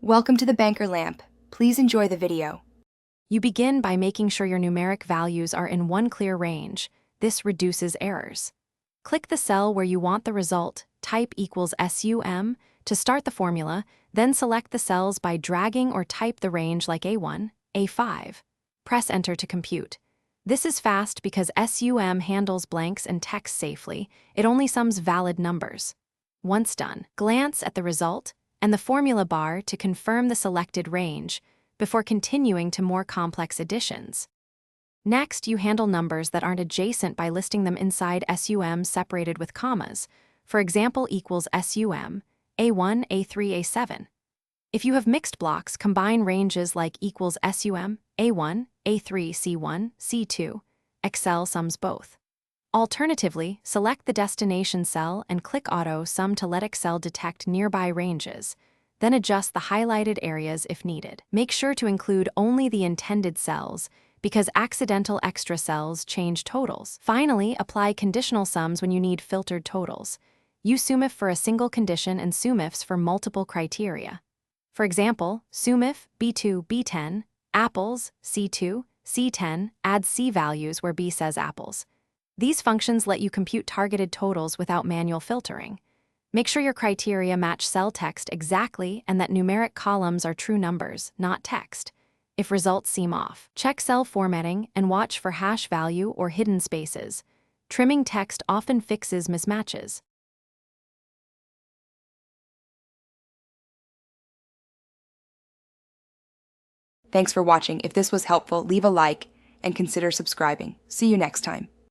Welcome to the Banker Lamp. Please enjoy the video. You begin by making sure your numeric values are in one clear range. This reduces errors. Click the cell where you want the result, type equals SUM, to start the formula, then select the cells by dragging or type the range like A1, A5. Press Enter to compute. This is fast because SUM handles blanks and text safely. It only sums valid numbers. Once done, glance at the result and the formula bar to confirm the selected range before continuing to more complex additions. Next, you handle numbers that aren't adjacent by listing them inside SUM separated with commas. For example, equals SUM, A1, A3, A7. If you have mixed blocks, combine ranges like equals SUM, A1, A3, C1, C2. Excel sums both. Alternatively, select the destination cell and click Auto Sum to let Excel detect nearby ranges. Then adjust the highlighted areas if needed. Make sure to include only the intended cells, because accidental extra cells change totals. Finally, apply conditional sums when you need filtered totals. Use SUMIF for a single condition and SUMIFs for multiple criteria. For example, SUMIF B2, B10, apples, C2, C10, add C values where B says apples. These functions let you compute targeted totals without manual filtering. Make sure your criteria match cell text exactly and that numeric columns are true numbers, not text. If results seem off, check cell formatting and watch for hash value or hidden spaces. Trimming text often fixes mismatches. Thanks for watching. If this was helpful, leave a like and consider subscribing. See you next time.